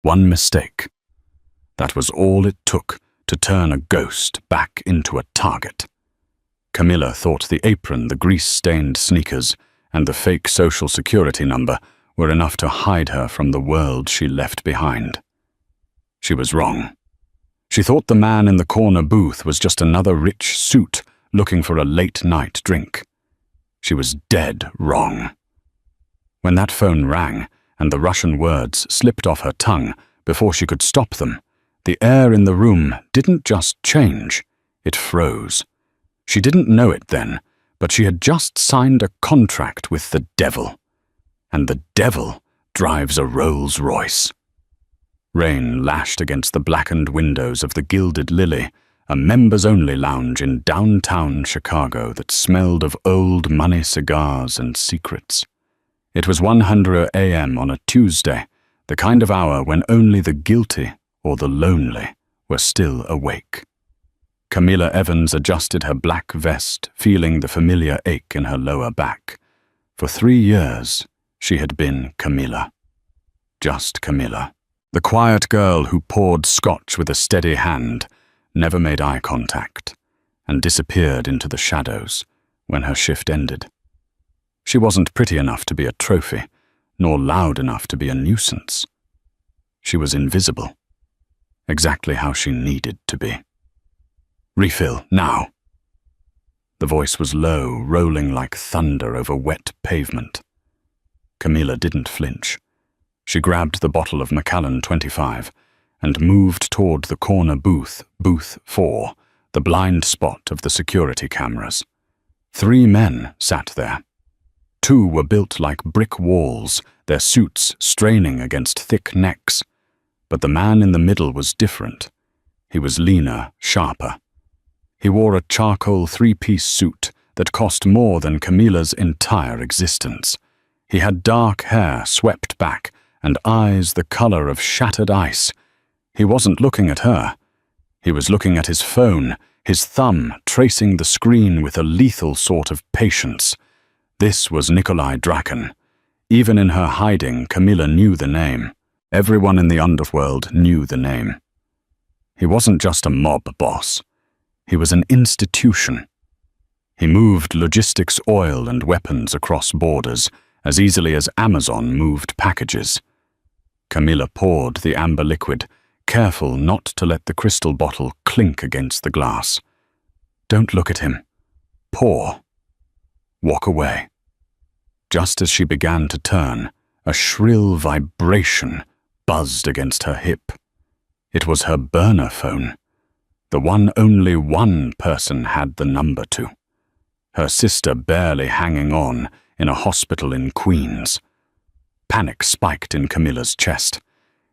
One mistake. That was all it took to turn a ghost back into a target. Camilla thought the apron, the grease-stained sneakers, and the fake social security number were enough to hide her from the world she left behind. She was wrong. She thought the man in the corner booth was just another rich suit looking for a late-night drink. She was dead wrong. When that phone rang and the Russian words slipped off her tongue before she could stop them, the air in the room didn't just change, it froze. She didn't know it then, but she had just signed a contract with the devil. And the devil drives a Rolls-Royce. Rain lashed against the blackened windows of the Gilded Lily, a members-only lounge in downtown Chicago that smelled of old money cigars and secrets. It was 100 a.m. on a Tuesday, the kind of hour when only the guilty or the lonely were still awake. Camilla Evans adjusted her black vest, feeling the familiar ache in her lower back. For 3 years, she had been Camilla. Just Camilla. The quiet girl who poured scotch with a steady hand, never made eye contact, and disappeared into the shadows when her shift ended. She wasn't pretty enough to be a trophy, nor loud enough to be a nuisance. She was invisible, exactly how she needed to be. "Refill, now." The voice was low, rolling like thunder over wet pavement. Camilla didn't flinch. She grabbed the bottle of Macallan 25 and moved toward the corner booth, booth 4, the blind spot of the security cameras. 3 men sat there. 2 were built like brick walls, their suits straining against thick necks. But the man in the middle was different. He was leaner, sharper. He wore a charcoal 3-piece suit that cost more than Camilla's entire existence. He had dark hair swept back and eyes the color of shattered ice. He wasn't looking at her. He was looking at his phone, his thumb tracing the screen with a lethal sort of patience. This was Nikolai Draken. Even in her hiding, Camilla knew the name. Everyone in the underworld knew the name. He wasn't just a mob boss. He was an institution. He moved logistics oil and weapons across borders as easily as Amazon moved packages. Camilla poured the amber liquid, careful not to let the crystal bottle clink against the glass. Don't look at him. Pour. Walk away. Just as she began to turn, a shrill vibration buzzed against her hip. It was her burner phone, the one only one person had the number to. Her sister barely hanging on in a hospital in Queens. Panic spiked in Camilla's chest.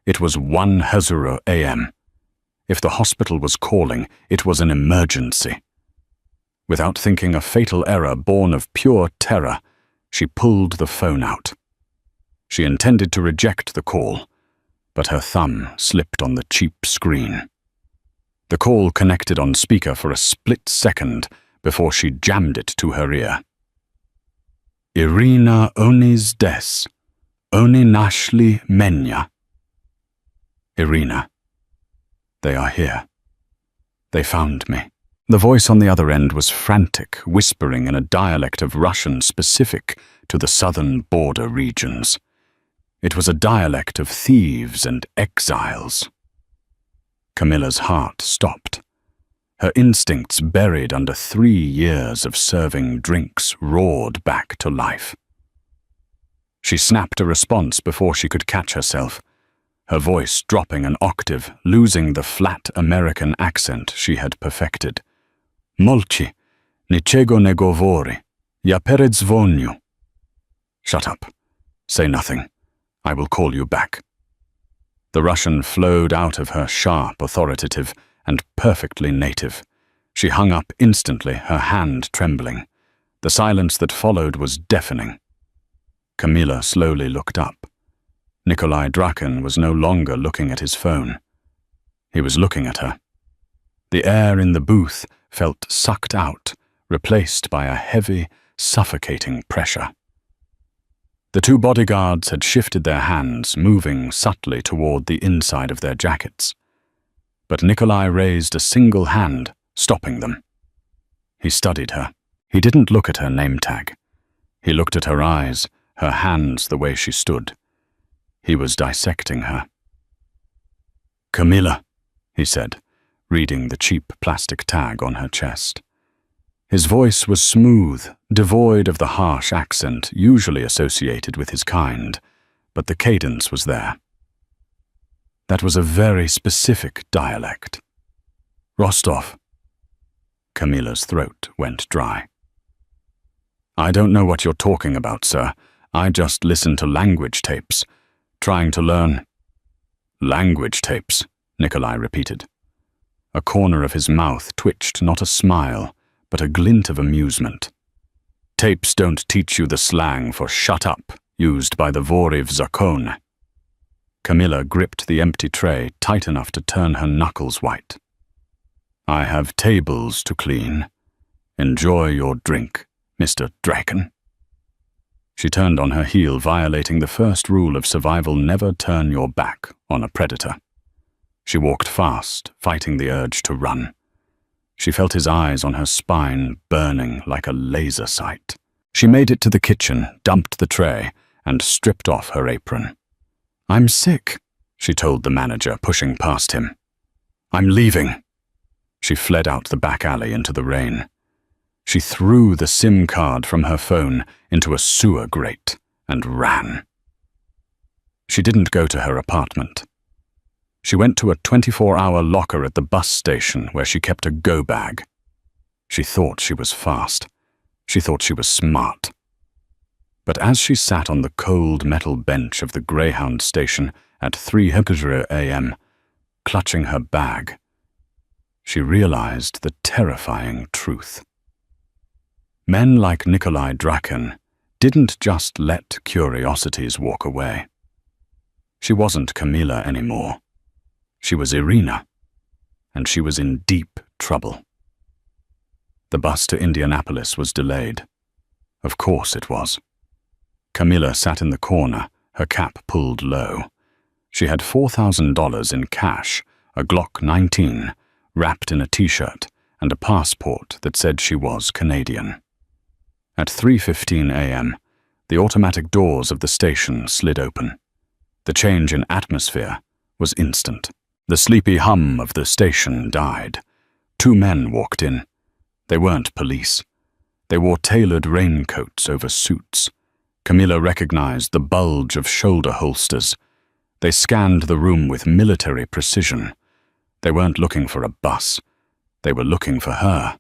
It was 1:00 a.m. If the hospital was calling, it was an emergency. Without thinking a fatal error born of pure terror, she pulled the phone out. She intended to reject the call, but her thumb slipped on the cheap screen. The call connected on speaker for a split second before she jammed it to her ear. "Irina Onis des, Oni nashli menya." "Irina, they are here. They found me." The voice on the other end was frantic, whispering in a dialect of Russian specific to the southern border regions. It was a dialect of thieves and exiles. Camilla's heart stopped. Her instincts, buried under 3 years of serving drinks, roared back to life. She snapped a response before she could catch herself, her voice dropping an octave, losing the flat American accent she had perfected. "Molchi, niczego nie govori, ja peredzwoniu." "Shut up. Say nothing. I will call you back." The Russian flowed out of her sharp, authoritative, and perfectly native. She hung up instantly, her hand trembling. The silence that followed was deafening. Camilla slowly looked up. Nikolai Draken was no longer looking at his phone. He was looking at her. The air in the booth felt sucked out, replaced by a heavy, suffocating pressure. The two bodyguards had shifted their hands, moving subtly toward the inside of their jackets. But Nikolai raised a single hand, stopping them. He studied her. He didn't look at her name tag. He looked at her eyes, her hands, the way she stood. He was dissecting her. "Camilla," he said, reading the cheap plastic tag on her chest. His voice was smooth, devoid of the harsh accent usually associated with his kind, but the cadence was there. That was a very specific dialect. "Rostov." Camilla's throat went dry. "I don't know what you're talking about, sir. I just listen to language tapes, trying to learn." "Language tapes," Nikolai repeated. A corner of his mouth twitched, not a smile, but a glint of amusement. "Tapes don't teach you the slang for 'shut up' used by the Voriv Zakon." Camilla gripped the empty tray tight enough to turn her knuckles white. "I have tables to clean. Enjoy your drink, Mr. Draken." She turned on her heel, violating the first rule of survival: never turn your back on a predator. She walked fast, fighting the urge to run. She felt his eyes on her spine, burning like a laser sight. She made it to the kitchen, dumped the tray, and stripped off her apron. "I'm sick," she told the manager, pushing past him. "I'm leaving." She fled out the back alley into the rain. She threw the SIM card from her phone into a sewer grate and ran. She didn't go to her apartment. She went to a 24-hour locker at the bus station where she kept a go bag. She thought she was fast. She thought she was smart. But as she sat on the cold metal bench of the Greyhound station at 3 a.m., clutching her bag, she realized the terrifying truth. Men like Nikolai Draken didn't just let curiosities walk away. She wasn't Camilla anymore. She was Irina, and she was in deep trouble. The bus to Indianapolis was delayed. Of course it was. Camilla sat in the corner, her cap pulled low. She had $4,000 in cash, a Glock 19, wrapped in a t-shirt, and a passport that said she was Canadian. At 3:15 a.m., the automatic doors of the station slid open. The change in atmosphere was instant. The sleepy hum of the station died. 2 men walked in. They weren't police. They wore tailored raincoats over suits. Camilla recognized the bulge of shoulder holsters. They scanned the room with military precision. They weren't looking for a bus. They were looking for her.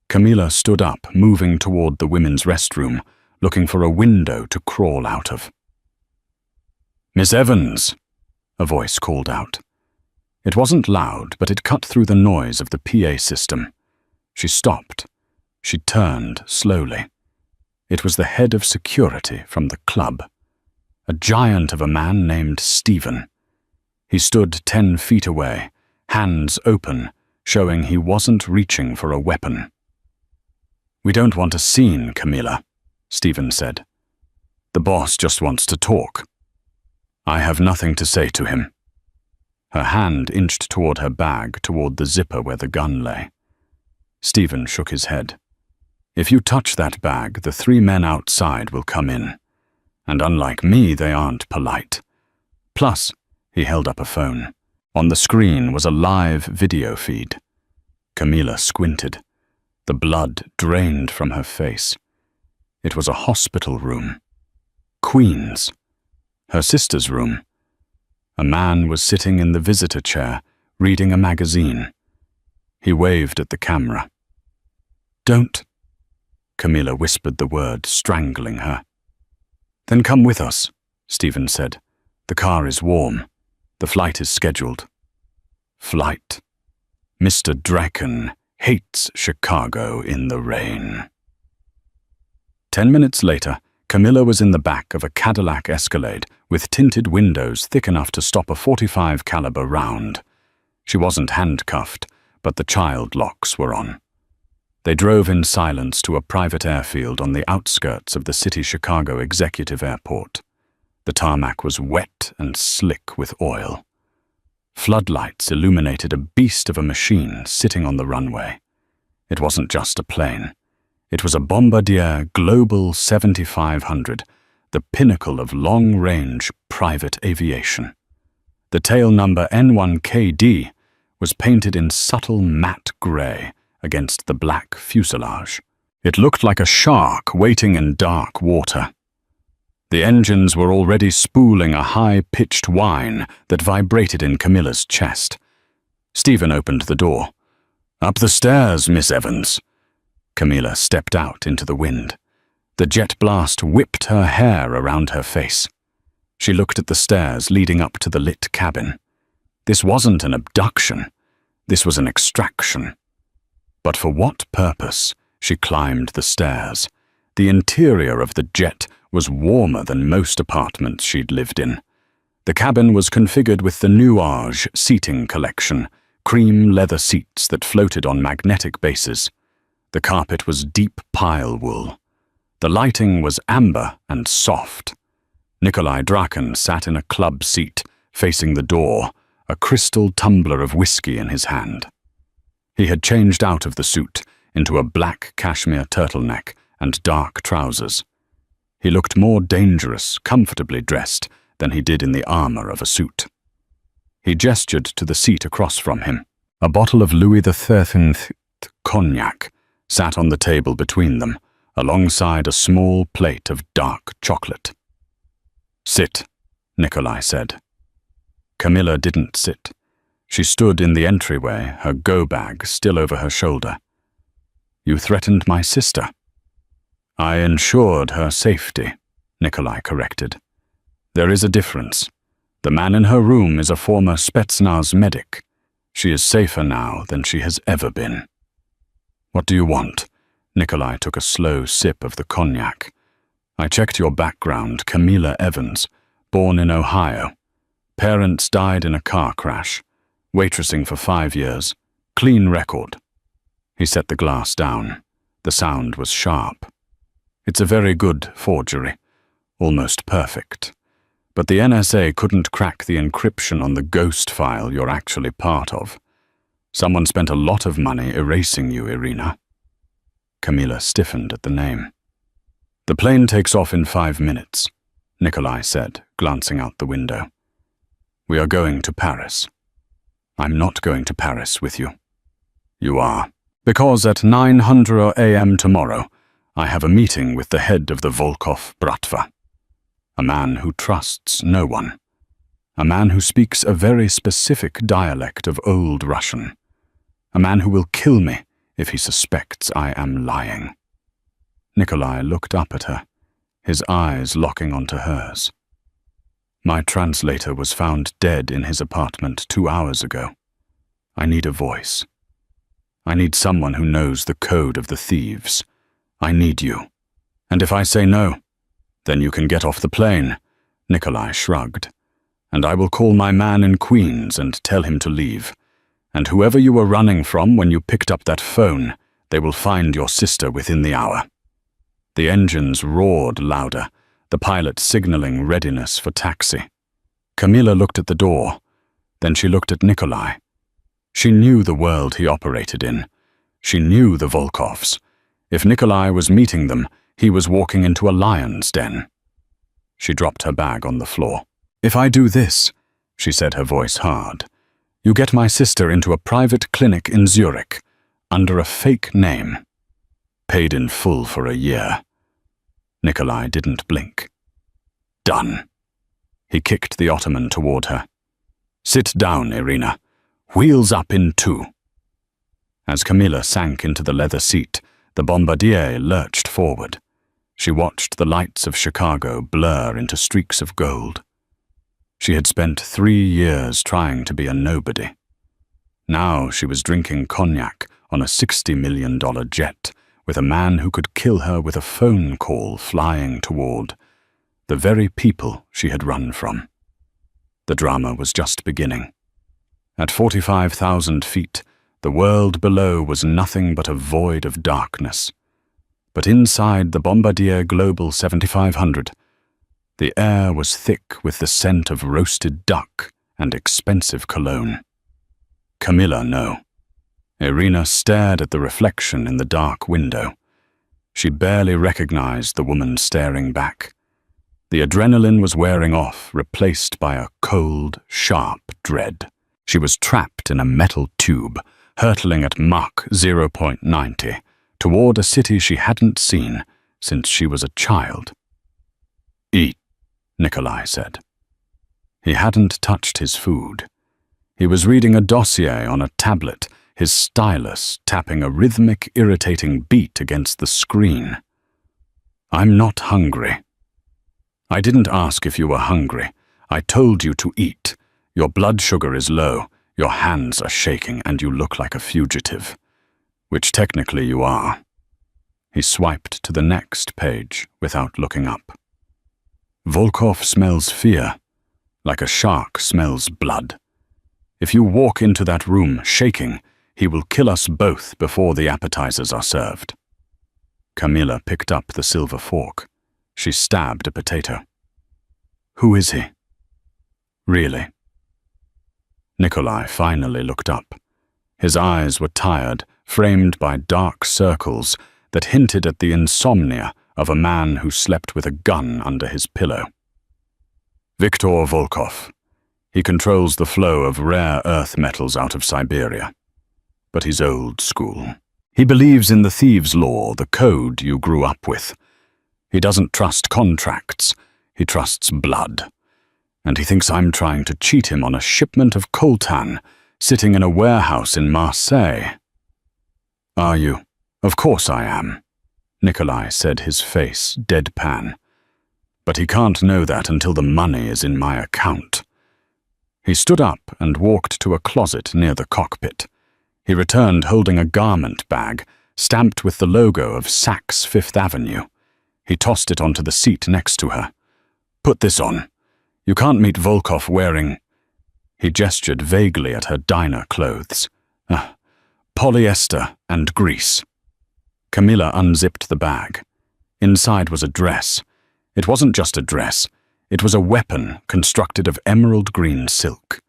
Camilla stood up, moving toward the women's restroom, looking for a window to crawl out of. "Miss Evans," a voice called out. It wasn't loud, but it cut through the noise of the PA system. She stopped. She turned slowly. It was the head of security from the club, a giant of a man named Stephen. He stood 10 feet away, hands open, showing he wasn't reaching for a weapon. "We don't want a scene, Camilla," Stephen said. "The boss just wants to talk. I have nothing to say to him." Her hand inched toward her bag, toward the zipper where the gun lay. Stephen shook his head. "If you touch that bag, the 3 men outside will come in. And unlike me, they aren't polite. Plus," he held up a phone. On the screen was a live video feed. Camilla squinted. The blood drained from her face. It was a hospital room. Queen's. Her sister's room. A man was sitting in the visitor chair, reading a magazine. He waved at the camera. "Don't," Camilla whispered the word, strangling her. "Then come with us," Stephen said. "The car is warm. The flight is scheduled." Flight. Mr. Draken hates Chicago in the rain. 10 minutes later, Camilla was in the back of a Cadillac Escalade with tinted windows thick enough to stop a .45 caliber round. She wasn't handcuffed, but the child locks were on. They drove in silence to a private airfield on the outskirts of the city Chicago Executive Airport. The tarmac was wet and slick with oil. Floodlights illuminated a beast of a machine sitting on the runway. It wasn't just a plane. It was a Bombardier Global 7500, the pinnacle of long-range private aviation. The tail number N1KD was painted in subtle matte gray against the black fuselage. It looked like a shark waiting in dark water. The engines were already spooling a high-pitched whine that vibrated in Camilla's chest. Stephen opened the door. "Up the stairs, Miss Evans." Camilla stepped out into the wind. The jet blast whipped her hair around her face. She looked at the stairs leading up to the lit cabin. This wasn't an abduction. This was an extraction. But for what purpose? She climbed the stairs. The interior of the jet was warmer than most apartments she'd lived in. The cabin was configured with the Nuage seating collection, cream leather seats that floated on magnetic bases. The carpet was deep pile wool. The lighting was amber and soft. Nikolai Draken sat in a club seat, facing the door, a crystal tumbler of whiskey in his hand. He had changed out of the suit into a black cashmere turtleneck and dark trousers. He looked more dangerous, comfortably dressed, than he did in the armor of a suit. He gestured to the seat across from him. A bottle of Louis XIII cognac sat on the table between them, alongside a small plate of dark chocolate. "Sit," Nikolai said. Camilla didn't sit. She stood in the entryway, her go-bag still over her shoulder. "You threatened my sister." "I ensured her safety," Nikolai corrected. "There is a difference. The man in her room is a former Spetsnaz medic. She is safer now than she has ever been." "What do you want?" Nikolai took a slow sip of the cognac. "I checked your background, Camilla Evans, born in Ohio. Parents died in a car crash. Waitressing for 5 years. Clean record." He set the glass down. The sound was sharp. "It's a very good forgery. Almost perfect. But the NSA couldn't crack the encryption on the ghost file you're actually part of. Someone spent a lot of money erasing you, Irina." Camilla stiffened at the name. "The plane takes off in 5 minutes," Nikolai said, glancing out the window. "We are going to Paris." "I'm not going to Paris with you." "You are. Because at 9:00 a.m. tomorrow, I have a meeting with the head of the Volkov Bratva. A man who trusts no one. A man who speaks a very specific dialect of Old Russian. A man who will kill me if he suspects I am lying." Nikolai looked up at her, his eyes locking onto hers. "My translator was found dead in his apartment 2 hours ago. I need a voice. I need someone who knows the code of the thieves. I need you. And if I say no, then you can get off the plane," Nikolai shrugged. "And I will call my man in Queens and tell him to leave. And whoever you were running from when you picked up that phone, they will find your sister within the hour." The engines roared louder, the pilot signaling readiness for taxi. Camilla looked at the door. Then she looked at Nikolai. She knew the world he operated in. She knew the Volkovs. If Nikolai was meeting them, he was walking into a lion's den. She dropped her bag on the floor. "If I do this," she said, her voice hard, "you get my sister into a private clinic in Zurich, under a fake name. Paid in full for a year." Nikolai didn't blink. "Done." He kicked the ottoman toward her. "Sit down, Irina. Wheels up in 2. As Camilla sank into the leather seat, the Bombardier lurched forward. She watched the lights of Chicago blur into streaks of gold. She had spent 3 years trying to be a nobody. Now she was drinking cognac on a $60 million jet with a man who could kill her with a phone call flying toward the very people she had run from. The drama was just beginning. At 45,000 feet, The world below was nothing but a void of darkness. But inside the Bombardier Global 7500, the air was thick with the scent of roasted duck and expensive cologne. Camilla, no. Irina stared at the reflection in the dark window. She barely recognized the woman staring back. The adrenaline was wearing off, replaced by a cold, sharp dread. She was trapped in a metal tube, hurtling at Mach 0.90, toward a city she hadn't seen since she was a child. "Eat," Nikolai said. He hadn't touched his food. He was reading a dossier on a tablet, his stylus tapping a rhythmic, irritating beat against the screen. "I'm not hungry." "I didn't ask if you were hungry. I told you to eat. Your blood sugar is low, your hands are shaking, and you look like a fugitive. Which technically you are." He swiped to the next page without looking up. "Volkov smells fear, like a shark smells blood. If you walk into that room shaking, he will kill us both before the appetizers are served." Camilla picked up the silver fork. She stabbed a potato. "Who is he?" "Really?" Nikolai finally looked up. His eyes were tired, framed by dark circles that hinted at the insomnia of a man who slept with a gun under his pillow. "Viktor Volkov. He controls the flow of rare earth metals out of Siberia. But he's old school. He believes in the thieves' law, the code you grew up with. He doesn't trust contracts, he trusts blood. And he thinks I'm trying to cheat him on a shipment of coltan sitting in a warehouse in Marseille." "Are you?" "Of course I am," Nikolai said, his face deadpan. "But he can't know that until the money is in my account." He stood up and walked to a closet near the cockpit. He returned holding a garment bag, stamped with the logo of Saks Fifth Avenue. He tossed it onto the seat next to her. "Put this on. You can't meet Volkov wearing—" He gestured vaguely at her diner clothes. "Polyester and grease." Camilla unzipped the bag. Inside was a dress. It wasn't just a dress. It was a weapon constructed of emerald green silk.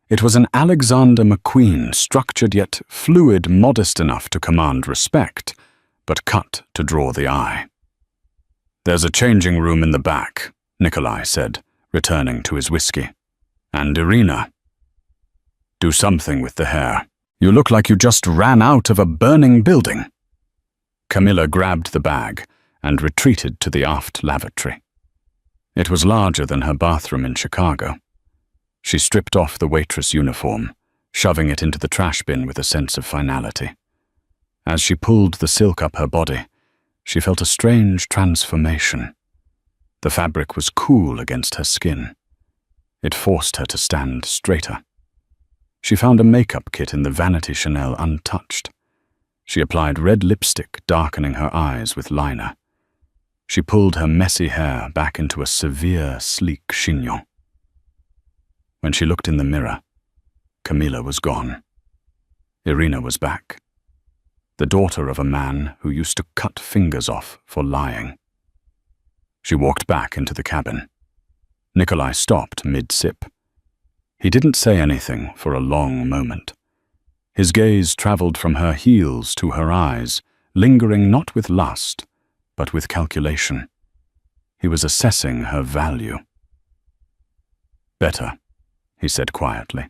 It was an Alexander McQueen, structured yet fluid, modest enough to command respect, but cut to draw the eye. "There's a changing room in the back," Nikolai said, returning to his whiskey. "And Irina. Do something with the hair. You look like you just ran out of a burning building." Camilla grabbed the bag and retreated to the aft lavatory. It was larger than her bathroom in Chicago. She stripped off the waitress uniform, shoving it into the trash bin with a sense of finality. As she pulled the silk up her body, she felt a strange transformation. The fabric was cool against her skin. It forced her to stand straighter. She found a makeup kit in the Vanity Chanel untouched. She applied red lipstick, darkening her eyes with liner. She pulled her messy hair back into a severe, sleek chignon. When she looked in the mirror, Camilla was gone. Irina was back. The daughter of a man who used to cut fingers off for lying. She walked back into the cabin. Nikolai stopped mid-sip. He didn't say anything for a long moment. His gaze traveled from her heels to her eyes, lingering not with lust, but with calculation. He was assessing her value. "Better," he said quietly.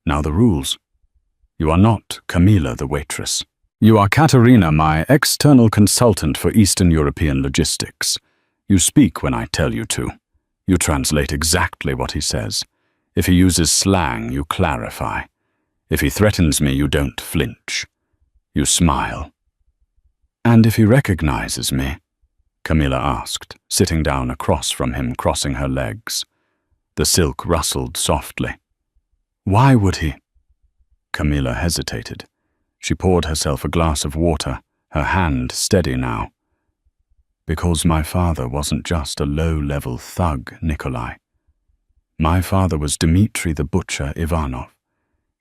"Now the rules. You are not Camilla the waitress. You are Katerina, my external consultant for Eastern European logistics. You speak when I tell you to. You translate exactly what he says. If he uses slang, you clarify. If he threatens me, you don't flinch. You smile." "And if he recognizes me?" Camilla asked, sitting down across from him, crossing her legs. The silk rustled softly. "Why would he?" Camilla hesitated. She poured herself a glass of water, her hand steady now. "Because my father wasn't just a low-level thug, Nikolai. My father was Dmitri the Butcher Ivanov.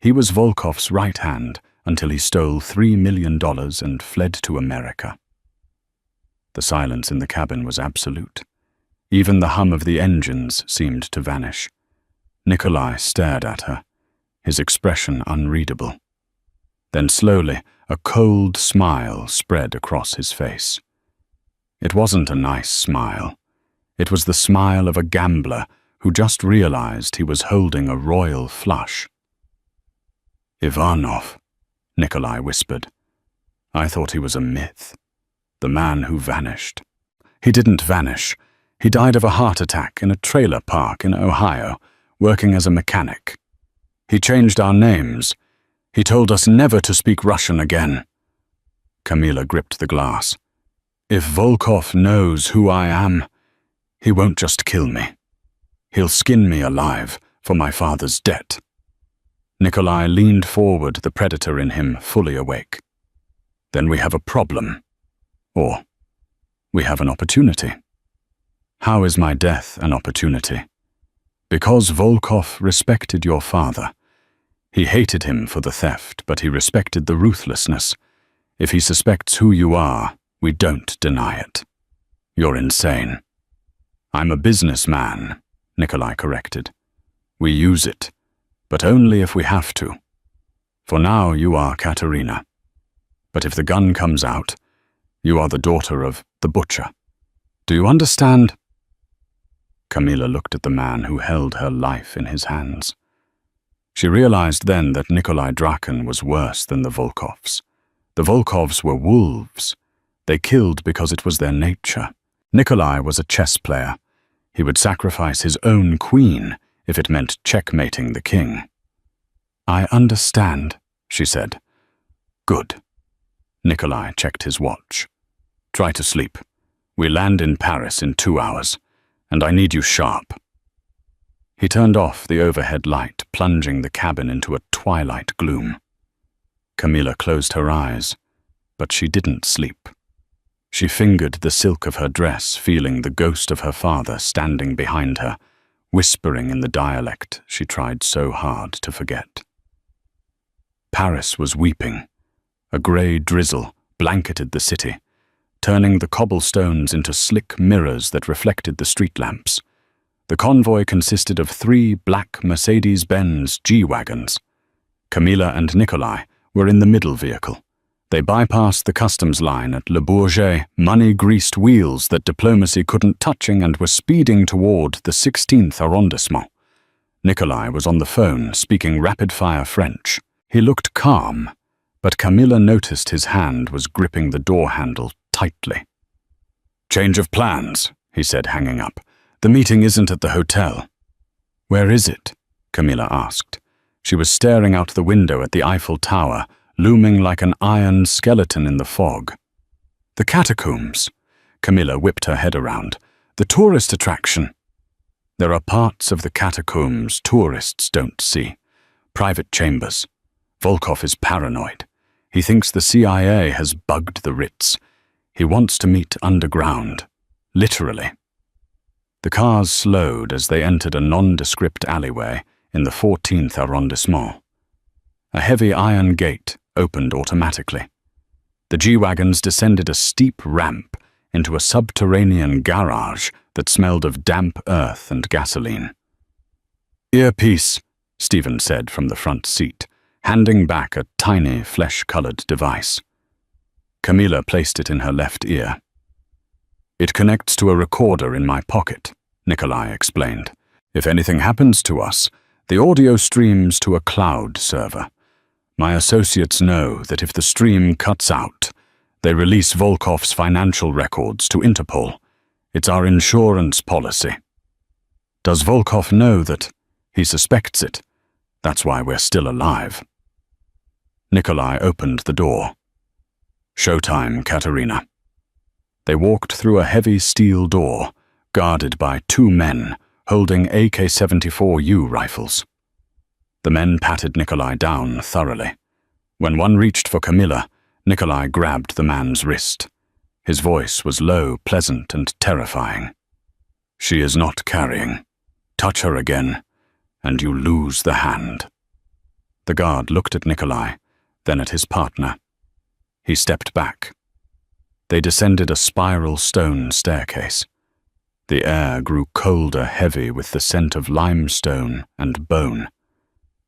He was Volkov's right hand, until he stole $3 million and fled to America. The silence in the cabin was absolute. Even the hum of the engines seemed to vanish. Nikolai stared at her, his expression unreadable. Then slowly, a cold smile spread across his face. It wasn't a nice smile. It was the smile of a gambler who just realized he was holding a royal flush. "Ivanov," Nikolai whispered. "I thought he was a myth. The man who vanished." "He didn't vanish. He died of a heart attack in a trailer park in Ohio, working as a mechanic. He changed our names. He told us never to speak Russian again." Kamila gripped the glass. "If Volkov knows who I am, he won't just kill me. He'll skin me alive for my father's debt." Nikolai leaned forward, the predator in him fully awake. "Then we have a problem. Or we have an opportunity." "How is my death an opportunity?" "Because Volkov respected your father. He hated him for the theft, but he respected the ruthlessness. If he suspects who you are, we don't deny it." "You're insane." "I'm a businessman," Nikolai corrected. "We use it, but only if we have to. For now you are Katerina. But if the gun comes out, you are the daughter of the butcher. Do you understand?" Kamila looked at the man who held her life in his hands. She realized then that Nikolai Draken was worse than the Volkovs. The Volkovs were wolves. They killed because it was their nature. Nikolai was a chess player. He would sacrifice his own queen if it meant checkmating the king. "I understand," she said. "Good." Nikolai checked his watch. "Try to sleep. We land in Paris in 2 hours, and I need you sharp." He turned off the overhead light, plunging the cabin into a twilight gloom. Kamila closed her eyes, but she didn't sleep. She fingered the silk of her dress, feeling the ghost of her father standing behind her, whispering in the dialect she tried so hard to forget. Paris was weeping. A grey drizzle blanketed the city, turning the cobblestones into slick mirrors that reflected the street lamps. The convoy consisted of 3 black Mercedes-Benz G-Wagons. Kamila and Nikolai were in the middle vehicle. They bypassed the customs line at Le Bourget, money-greased wheels that diplomacy couldn't touching, and were speeding toward the 16th arrondissement. Nikolai was on the phone, speaking rapid-fire French. He looked calm, but Kamila noticed his hand was gripping the door handle tightly. "Change of plans," he said, hanging up. "The meeting isn't at the hotel." "Where is it?" Kamila asked. She was staring out the window at the Eiffel Tower, looming like an iron skeleton in the fog. "The catacombs." Kamila whipped her head around. "The tourist attraction." "There are parts of the catacombs tourists don't see. Private chambers. Volkov is paranoid. He thinks the CIA has bugged the Ritz. He wants to meet underground. Literally." The cars slowed as they entered a nondescript alleyway in the 14th arrondissement. A heavy iron gate opened automatically. The G-Wagons descended a steep ramp into a subterranean garage that smelled of damp earth and gasoline. "Earpiece," Stephen said from the front seat, handing back a tiny, flesh-colored device. Kamila placed it in her left ear. "It connects to a recorder in my pocket," Nikolai explained. "If anything happens to us, the audio streams to a cloud server. My associates know that if the stream cuts out, they release Volkov's financial records to Interpol. It's our insurance policy." "Does Volkov know that?" "He suspects it. That's why we're still alive." Nikolai opened the door. "Showtime, Katerina." They walked through a heavy steel door, guarded by 2 men holding AK-74U rifles. The men patted Nikolai down thoroughly. When one reached for Kamila, Nikolai grabbed the man's wrist. His voice was low, pleasant, and terrifying. "She is not carrying. Touch her again, and you lose the hand." The guard looked at Nikolai, then at his partner. He stepped back. They descended a spiral stone staircase. The air grew colder, heavy with the scent of limestone and bone.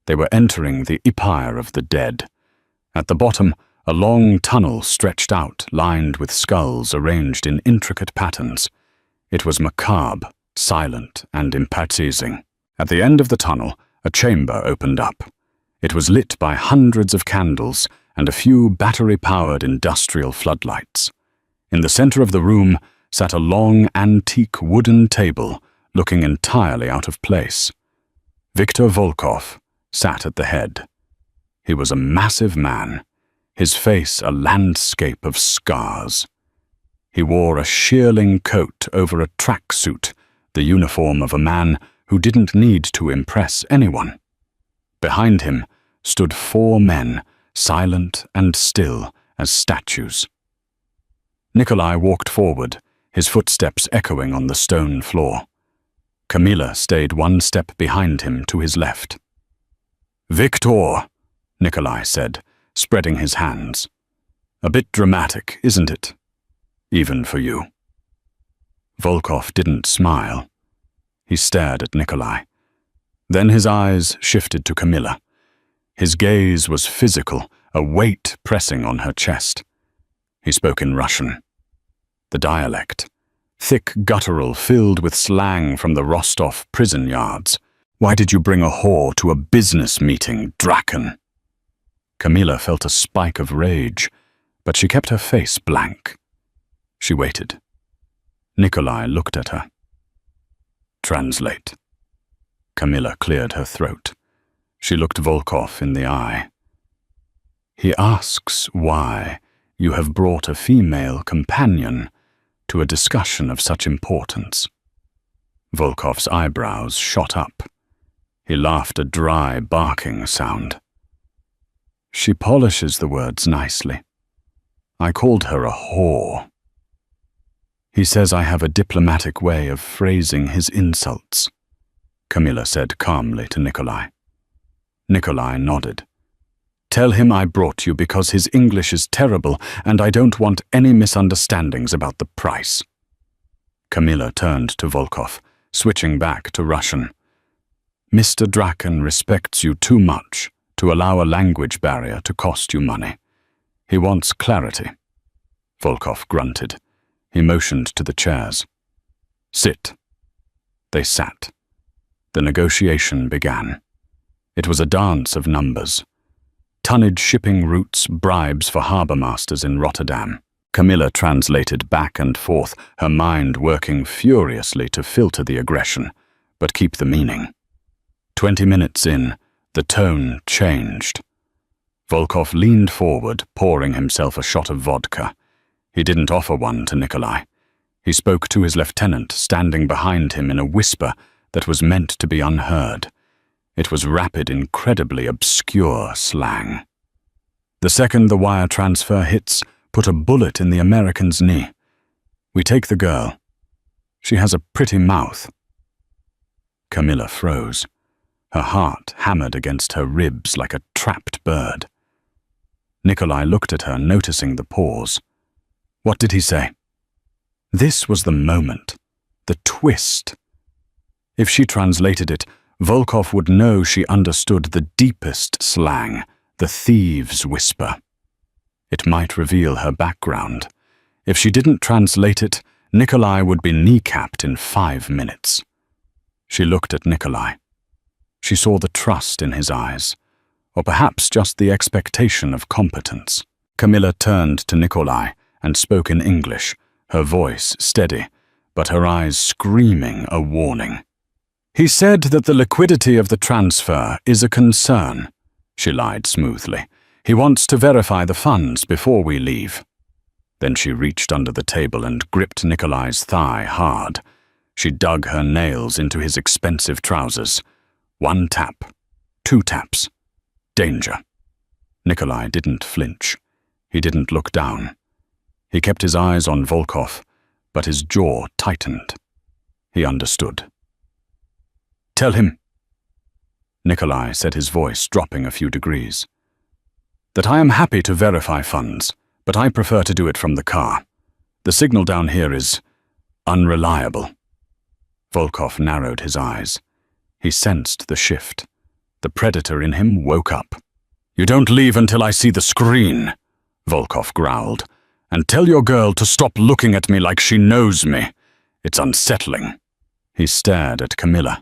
They were entering the Empire of the Dead. At the bottom, a long tunnel stretched out, lined with skulls arranged in intricate patterns. It was macabre, silent, and imposing. At the end of the tunnel, a chamber opened up. It was lit by hundreds of candles and a few battery-powered industrial floodlights. In the center of the room sat a long, antique wooden table, looking entirely out of place. Viktor Volkov sat at the head. He was a massive man, his face a landscape of scars. He wore a shearling coat over a tracksuit, the uniform of a man who didn't need to impress anyone. Behind him stood 4 men, silent and still as statues. Nikolai walked forward, his footsteps echoing on the stone floor. Camilla stayed 1 step behind him to his left. "Victor," Nikolai said, spreading his hands. "A bit dramatic, isn't it? Even for you." Volkov didn't smile. He stared at Nikolai. Then his eyes shifted to Camilla. His gaze was physical, a weight pressing on her chest. He spoke in Russian. The dialect, thick guttural filled with slang from the Rostov prison yards. "Why did you bring a whore to a business meeting, Draken?" Camilla felt a spike of rage, but she kept her face blank. She waited. Nikolai looked at her. "Translate." Camilla cleared her throat. She looked Volkov in the eye. "He asks why you have brought a female companion to a discussion of such importance." Volkov's eyebrows shot up. He laughed a dry, barking sound. "She polishes the words nicely. I called her a whore. He says I have a diplomatic way of phrasing his insults," Camilla said calmly to Nikolai. Nikolai nodded. "Tell him I brought you because his English is terrible and I don't want any misunderstandings about the price." Camilla turned to Volkov, switching back to Russian. "Mr. Draken respects you too much to allow a language barrier to cost you money. He wants clarity." Volkov grunted. He motioned to the chairs. "Sit." They sat. The negotiation began. It was a dance of numbers. Tonnage shipping routes, bribes for harbour masters in Rotterdam. Camilla translated back and forth, her mind working furiously to filter the aggression, but keep the meaning. 20 minutes in, the tone changed. Volkov leaned forward, pouring himself a shot of vodka. He didn't offer one to Nikolai. He spoke to his lieutenant, standing behind him in a whisper that was meant to be unheard. It was rapid, incredibly obscure slang. "The second the wire transfer hits, put a bullet in the American's knee. We take the girl. She has a pretty mouth." Camilla froze. Her heart hammered against her ribs like a trapped bird. Nikolai looked at her, noticing the pause. What did he say? This was the moment, the twist. If she translated it, Volkov would know she understood the deepest slang, the thieves' whisper. It might reveal her background. If she didn't translate it, Nikolai would be kneecapped in 5 minutes. She looked at Nikolai. She saw the trust in his eyes, or perhaps just the expectation of competence. Camilla turned to Nikolai and spoke in English, her voice steady, but her eyes screaming a warning. "He said that the liquidity of the transfer is a concern," she lied smoothly. "He wants to verify the funds before we leave." Then she reached under the table and gripped Nikolai's thigh hard. She dug her nails into his expensive trousers. 1 tap, 2 taps. Danger. Nikolai didn't flinch. He didn't look down. He kept his eyes on Volkov, but his jaw tightened. He understood. "Tell him." Nikolai said, his voice dropping a few degrees. that I am happy to verify funds, but I prefer to do it from the car. The signal down here is unreliable." Volkov narrowed his eyes. He sensed the shift. The predator in him woke up. "You don't leave until I see the screen," Volkov growled. "And tell your girl to stop looking at me like she knows me. It's unsettling." He stared at Camilla.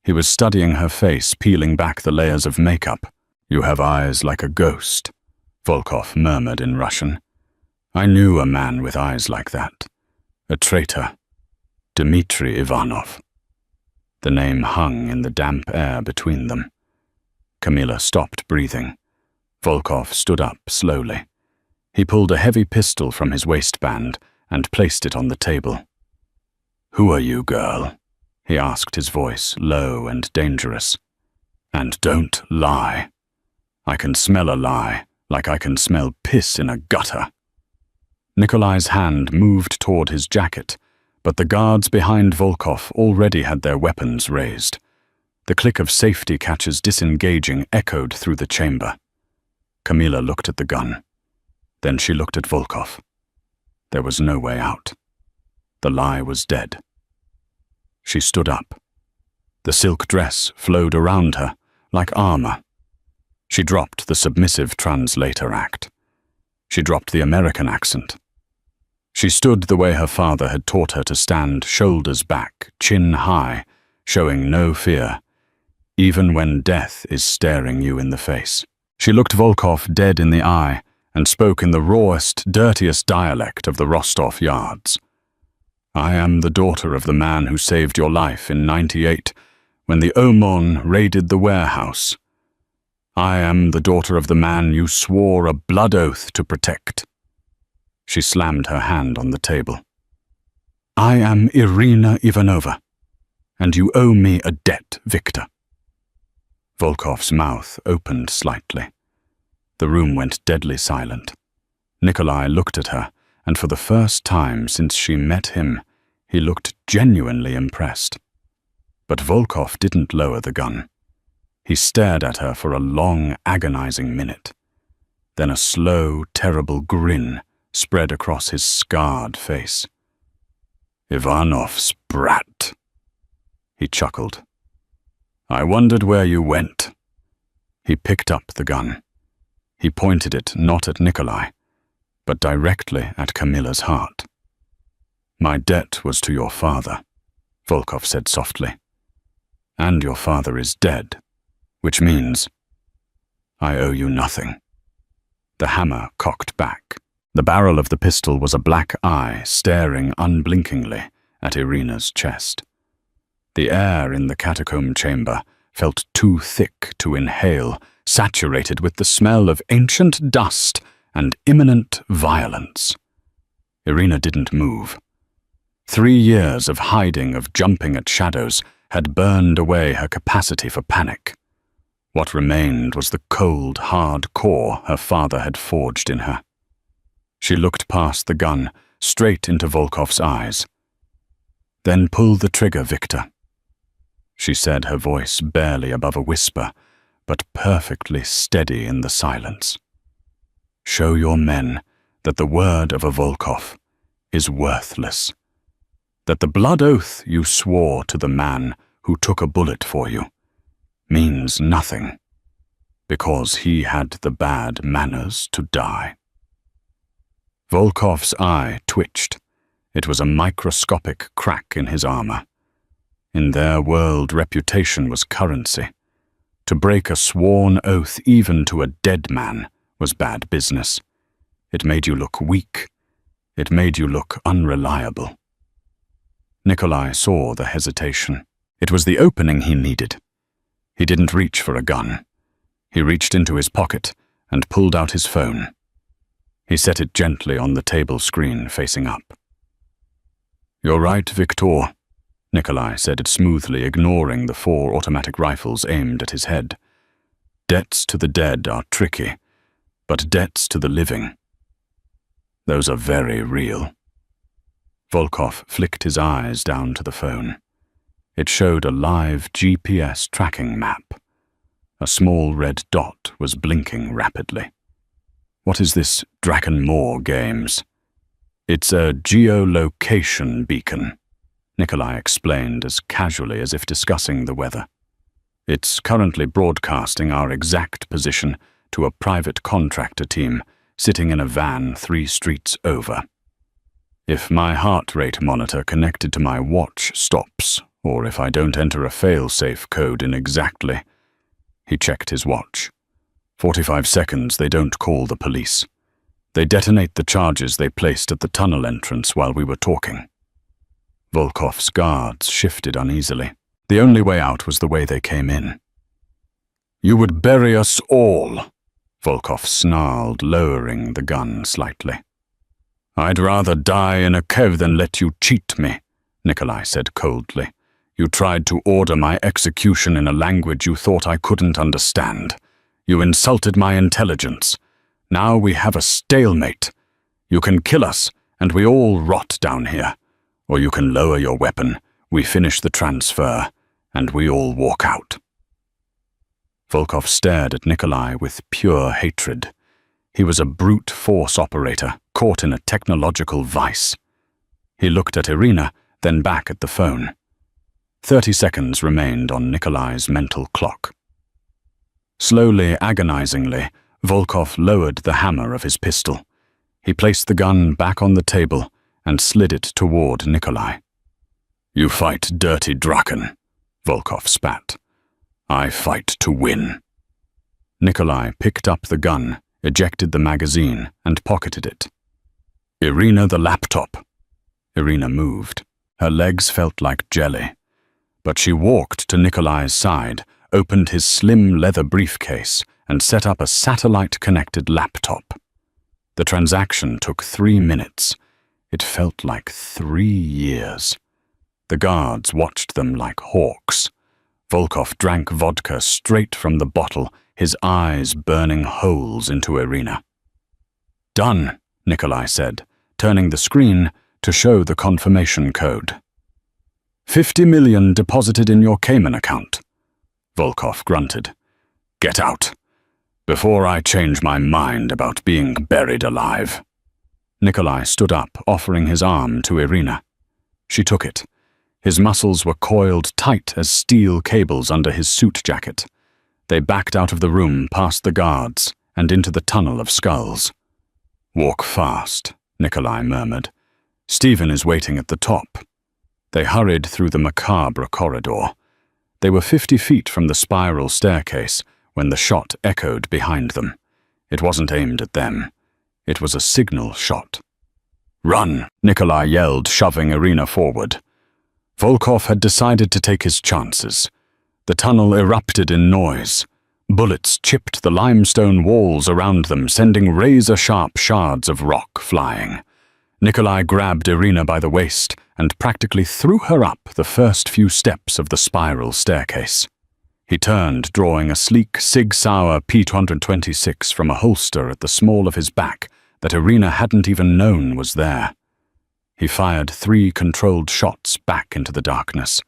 He was studying her face, peeling back the layers of makeup. "You have eyes like a ghost," Volkov murmured in Russian. "I knew a man with eyes like that. A traitor. Dmitri Ivanov." The name hung in the damp air between them. Camilla stopped breathing. Volkov stood up slowly. He pulled a heavy pistol from his waistband and placed it on the table. "Who are you, girl?" he asked, his voice low and dangerous. "And don't lie. I can smell a lie, like I can smell piss in a gutter." Nikolai's hand moved toward his jacket, but the guards behind Volkov already had their weapons raised. The click of safety catches disengaging echoed through the chamber. Camilla looked at the gun. Then she looked at Volkov. There was no way out. The lie was dead. She stood up. The silk dress flowed around her, like armor. She dropped the submissive translator act. She dropped the American accent. She stood the way her father had taught her to stand, shoulders back, chin high, showing no fear, even when death is staring you in the face. She looked Volkov dead in the eye and spoke in the rawest, dirtiest dialect of the Rostov yards. "I am the daughter of the man who saved your life in '98 when the OMON raided the warehouse. I am the daughter of the man you swore a blood oath to protect." She slammed her hand on the table. "I am Irina Ivanova, and you owe me a debt, Victor." Volkov's mouth opened slightly. The room went deadly silent. Nikolai looked at her, and for the first time since she met him, he looked genuinely impressed. But Volkov didn't lower the gun. He stared at her for a long, agonizing minute. Then a slow, terrible grin spread across his scarred face. "Ivanov's brat," he chuckled. "I wondered where you went." He picked up the gun. He pointed it not at Nikolai, but directly at Camilla's heart. "My debt was to your father," Volkov said softly. "And your father is dead, which means I owe you nothing." The hammer cocked back. The barrel of the pistol was a black eye staring unblinkingly at Irina's chest. The air in the catacomb chamber felt too thick to inhale, saturated with the smell of ancient dust and imminent violence. Irina didn't move. 3 years of hiding, of jumping at shadows, had burned away her capacity for panic. What remained was the cold, hard core her father had forged in her. She looked past the gun, straight into Volkov's eyes. "Then pull the trigger, Victor," she said, her voice barely above a whisper, but perfectly steady in the silence. "Show your men that the word of a Volkov is worthless, that the blood oath you swore to the man who took a bullet for you means nothing, because he had the bad manners to die." Volkov's eye twitched. It was a microscopic crack in his armor. In their world, reputation was currency. To break a sworn oath even to a dead man was bad business. It made you look weak. It made you look unreliable. Nikolai saw the hesitation. It was the opening he needed. He didn't reach for a gun. He reached into his pocket and pulled out his phone. He set it gently on the table screen facing up. "You're right, Victor," Nikolai said it smoothly, ignoring the 4 automatic rifles aimed at his head. "Debts to the dead are tricky, but debts to the living, those are very real." Volkov flicked his eyes down to the phone. It showed a live GPS tracking map. A small red dot was blinking rapidly. What is this Drakenmoor Games? It's a geolocation beacon, Nikolai explained as casually as if discussing the weather. It's currently broadcasting our exact position to a private contractor team sitting in a van 3 streets over. If my heart rate monitor connected to my watch stops, or if I don't enter a fail-safe code in exactly... He checked his watch. 45 seconds, they don't call the police. They detonate the charges they placed at the tunnel entrance while we were talking. Volkov's guards shifted uneasily. The only way out was the way they came in. You would bury us all, Volkov snarled, lowering the gun slightly. I'd rather die in a cave than let you cheat me, Nikolai said coldly. You tried to order my execution in a language you thought I couldn't understand. You insulted my intelligence. Now we have a stalemate. You can kill us, and we all rot down here. Or you can lower your weapon, we finish the transfer, and we all walk out. Volkov stared at Nikolai with pure hatred. He was a brute force operator, caught in a technological vice. He looked at Irina, then back at the phone. 30 seconds remained on Nikolai's mental clock. Slowly, agonizingly, Volkov lowered the hammer of his pistol. He placed the gun back on the table and slid it toward Nikolai. You fight dirty Draken, Volkov spat. I fight to win. Nikolai picked up the gun, ejected the magazine, and pocketed it. Irina, the laptop. Irina moved. Her legs felt like jelly. But she walked to Nikolai's side, opened his slim leather briefcase, and set up a satellite-connected laptop. The transaction took 3 minutes. It felt like 3 years. The guards watched them like hawks. Volkov drank vodka straight from the bottle, his eyes burning holes into Irina. Done, Nikolai said, turning the screen to show the confirmation code. 50 million deposited in your Cayman account. Volkov grunted. Get out, before I change my mind about being buried alive. Nikolai stood up, offering his arm to Irina. She took it. His muscles were coiled tight as steel cables under his suit jacket. They backed out of the room past the guards and into the tunnel of skulls. Walk fast, Nikolai murmured. Stephen is waiting at the top. They hurried through the macabre corridor. They were 50 feet from the spiral staircase when the shot echoed behind them. It wasn't aimed at them. It was a signal shot. Run, Nikolai yelled, shoving Irina forward. Volkov had decided to take his chances. The tunnel erupted in noise. Bullets chipped the limestone walls around them, sending razor-sharp shards of rock flying. Nikolai grabbed Irina by the waist and practically threw her up the first few steps of the spiral staircase. He turned, drawing a sleek Sig Sauer P226 from a holster at the small of his back that Irina hadn't even known was there. He fired 3 controlled shots back into the darkness.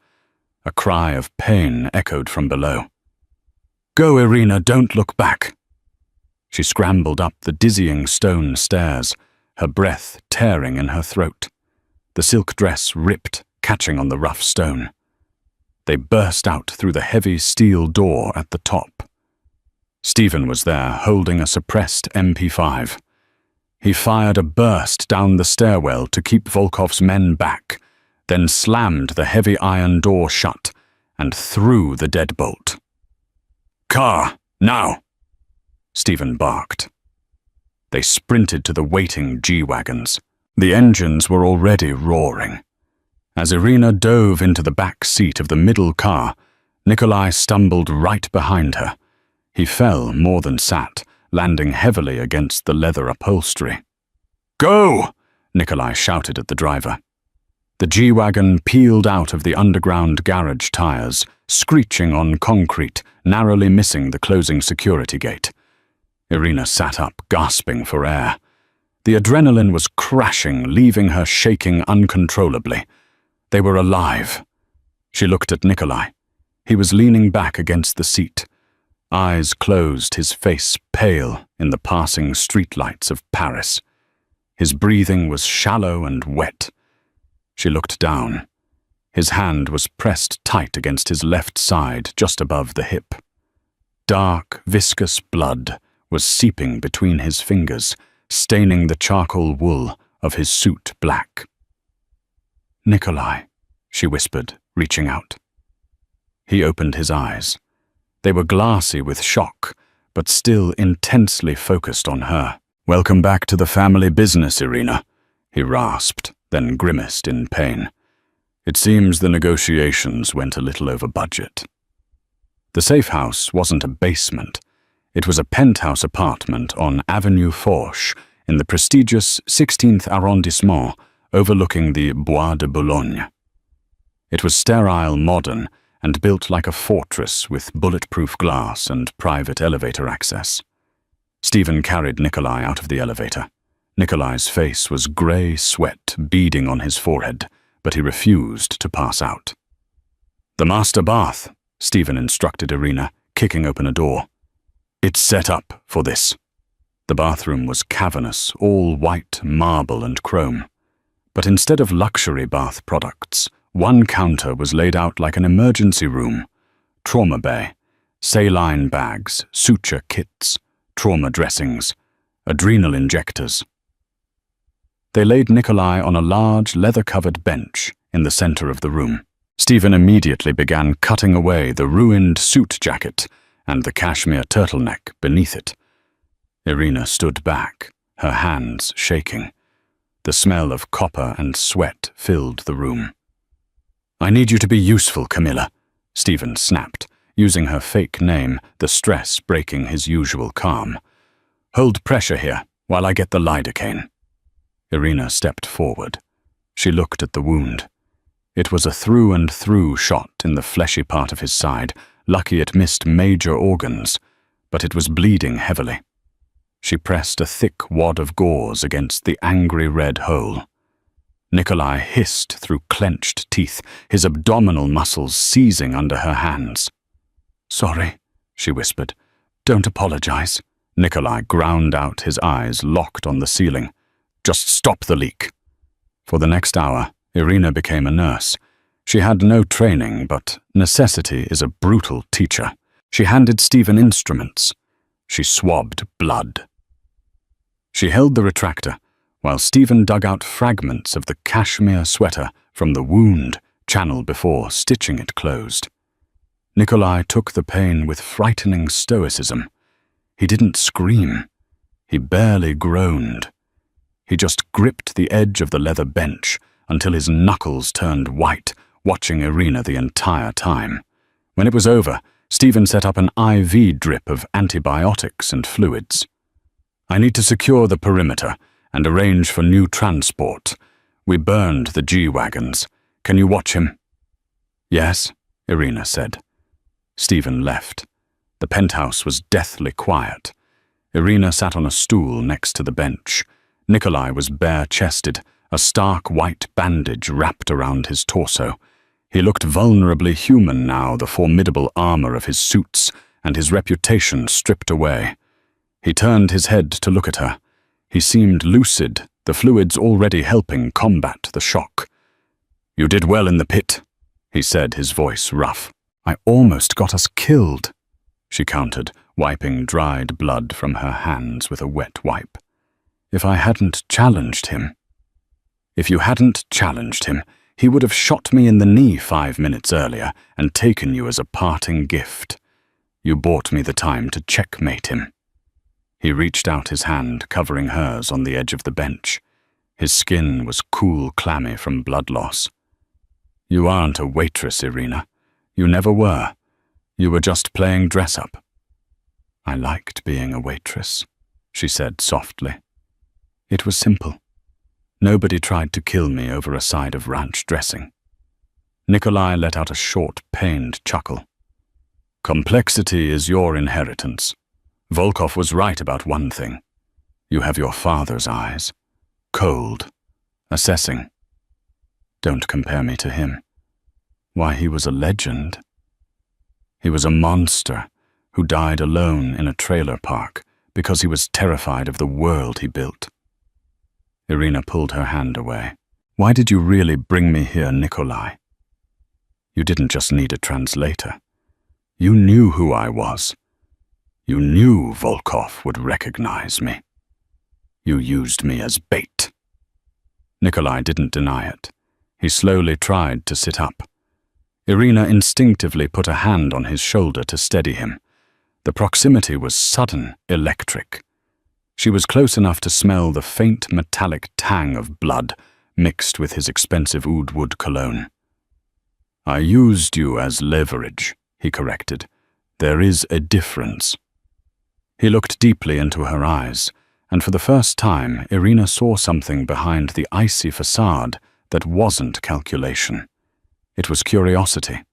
A cry of pain echoed from below. Go, Irina, don't look back. She scrambled up the dizzying stone stairs, her breath tearing in her throat. The silk dress ripped, catching on the rough stone. They burst out through the heavy steel door at the top. Stephen was there, holding a suppressed MP5. He fired a burst down the stairwell to keep Volkov's men back, then slammed the heavy iron door shut and threw the deadbolt. Car, now! Stephen barked. They sprinted to the waiting G-wagons. The engines were already roaring. As Irina dove into the back seat of the middle car, Nikolai stumbled right behind her. He fell more than sat, landing heavily against the leather upholstery. Go! Nikolai shouted at the driver. The G-wagon peeled out of the underground garage tires, screeching on concrete, narrowly missing the closing security gate. Irina sat up, gasping for air. The adrenaline was crashing, leaving her shaking uncontrollably. They were alive. She looked at Nikolai. He was leaning back against the seat. Eyes closed, his face pale in the passing streetlights of Paris. His breathing was shallow and wet. She looked down. His hand was pressed tight against his left side, just above the hip. Dark, viscous blood was seeping between his fingers, staining the charcoal wool of his suit black. "Nikolai," she whispered, reaching out. He opened his eyes. They were glassy with shock, but still intensely focused on her. "Welcome back to the family business, Irina," he rasped, then grimaced in pain. "It seems the negotiations went a little over budget." The safe house wasn't a basement. It was a penthouse apartment on Avenue Fourche in the prestigious 16th arrondissement overlooking the Bois de Boulogne. It was sterile, modern, and built like a fortress with bulletproof glass and private elevator access. Stephen carried Nikolai out of the elevator. Nikolai's face was grey sweat beading on his forehead, but he refused to pass out. "The master bath," Stephen instructed Irina, kicking open a door. "It's set up for this." The bathroom was cavernous, all white marble and chrome. But instead of luxury bath products, one counter was laid out like an emergency room. Trauma bay, saline bags, suture kits, trauma dressings, adrenal injectors. They laid Nikolai on a large, leather-covered bench in the center of the room. Stephen immediately began cutting away the ruined suit jacket and the cashmere turtleneck beneath it. Irina stood back, her hands shaking. The smell of copper and sweat filled the room. "I need you to be useful, Camilla," Stephen snapped, using her fake name, the stress breaking his usual calm. "Hold pressure here while I get the lidocaine." Irina stepped forward. She looked at the wound. It was a through-and-through shot in the fleshy part of his side, lucky it missed major organs, but it was bleeding heavily. She pressed a thick wad of gauze against the angry red hole. Nikolai hissed through clenched teeth, his abdominal muscles seizing under her hands. "Sorry," she whispered. "Don't apologize." Nikolai ground out, his eyes locked on the ceiling. "Just stop the leak." For the next hour, Irina became a nurse. She had no training, but necessity is a brutal teacher. She handed Stephen instruments. She swabbed blood. She held the retractor, while Stephen dug out fragments of the cashmere sweater from the wound channel before stitching it closed. Nikolai took the pain with frightening stoicism. He didn't scream. He barely groaned. He just gripped the edge of the leather bench until his knuckles turned white, watching Irina the entire time. When it was over, Stephen set up an IV drip of antibiotics and fluids. "I need to secure the perimeter and arrange for new transport. We burned the G-wagons. Can you watch him?" "Yes," Irina said. Stephen left. The penthouse was deathly quiet. Irina sat on a stool next to the bench. Nikolai was bare-chested, a stark white bandage wrapped around his torso. He looked vulnerably human now, the formidable armor of his suits and his reputation stripped away. He turned his head to look at her. He seemed lucid, the fluids already helping combat the shock. "You did well in the pit," he said, his voice rough. "I almost got us killed," she countered, wiping dried blood from her hands with a wet wipe. "If I hadn't challenged him." "If you hadn't challenged him, he would have shot me in the knee 5 minutes earlier and taken you as a parting gift. You bought me the time to checkmate him." He reached out his hand, covering hers on the edge of the bench. His skin was cool, clammy from blood loss. "You aren't a waitress, Irina. You never were. You were just playing dress-up." "I liked being a waitress," she said softly. "It was simple. Nobody tried to kill me over a side of ranch dressing." Nikolai let out a short, pained chuckle. "Complexity is your inheritance. Volkov was right about one thing. You have your father's eyes. Cold. Assessing. Don't compare me to him. Why, he was a legend. He was a monster, who died alone in a trailer park because he was terrified of the world he built. Irina pulled her hand away. Why did you really bring me here, Nikolai? You didn't just need a translator. You knew who I was. You knew Volkov would recognize me. You used me as bait. Nikolai didn't deny it. He slowly tried to sit up. Irina instinctively put a hand on his shoulder to steady him. The proximity was sudden, electric. She was close enough to smell the faint metallic tang of blood mixed with his expensive oud wood cologne. I used you as leverage, he corrected. There is a difference. He looked deeply into her eyes, and for the first time, Irina saw something behind the icy facade that wasn't calculation. It was curiosity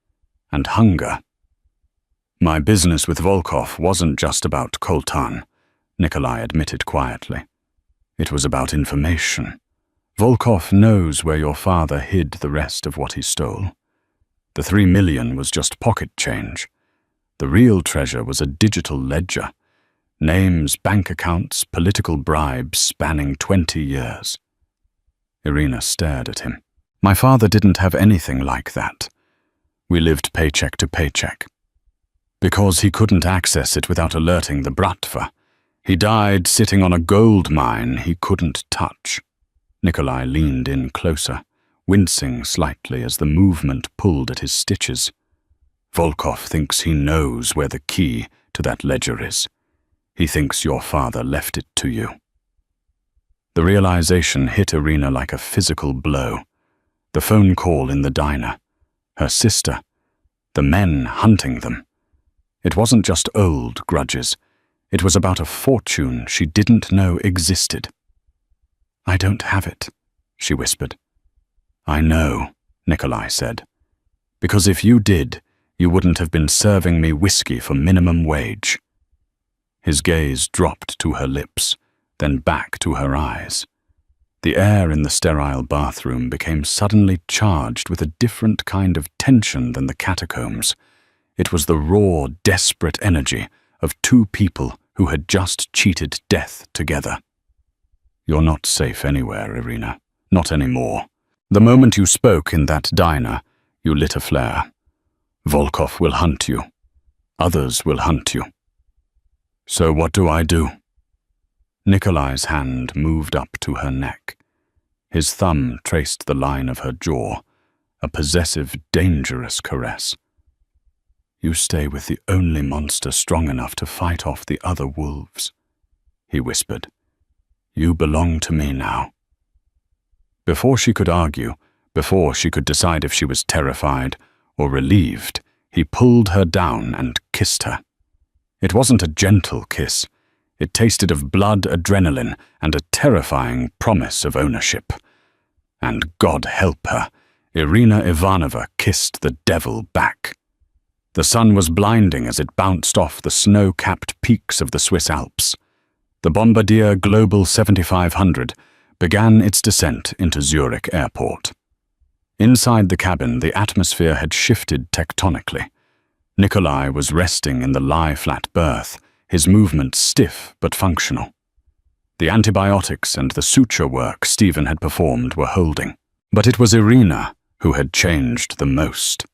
and hunger. My business with Volkov wasn't just about coltan, Nikolai admitted quietly. It was about information. Volkov knows where your father hid the rest of what he stole. The 3 million was just pocket change. The real treasure was a digital ledger. Names, bank accounts, political bribes spanning 20 years. Irina stared at him. My father didn't have anything like that. We lived paycheck to paycheck. Because he couldn't access it without alerting the Bratva. He died sitting on a gold mine he couldn't touch. Nikolai leaned in closer, wincing slightly as the movement pulled at his stitches. Volkov thinks he knows where the key to that ledger is. He thinks your father left it to you. The realization hit Irina like a physical blow. The phone call in the diner, her sister, the men hunting them. It wasn't just old grudges. It was about a fortune she didn't know existed. I don't have it, she whispered. I know, Nikolai said. Because if you did, you wouldn't have been serving me whiskey for minimum wage. His gaze dropped to her lips, then back to her eyes. The air in the sterile bathroom became suddenly charged with a different kind of tension than the catacombs. It was the raw, desperate energy of two people who had just cheated death together. You're not safe anywhere, Irina. Not anymore. The moment you spoke in that diner, you lit a flare. Volkov will hunt you. Others will hunt you. So what do I do? Nikolai's hand moved up to her neck. His thumb traced the line of her jaw, a possessive, dangerous caress. You stay with the only monster strong enough to fight off the other wolves, he whispered. You belong to me now. Before she could argue, before she could decide if she was terrified or relieved, he pulled her down and kissed her. It wasn't a gentle kiss. It tasted of blood, adrenaline, and a terrifying promise of ownership. And God help her, Irina Ivanova kissed the devil back. The sun was blinding as it bounced off the snow-capped peaks of the Swiss Alps. The Bombardier Global 7500 began its descent into Zurich Airport. Inside the cabin, the atmosphere had shifted tectonically. Nikolai was resting in the lie-flat berth, his movements stiff but functional. The antibiotics and the suture work Stephen had performed were holding. But it was Irina who had changed the most.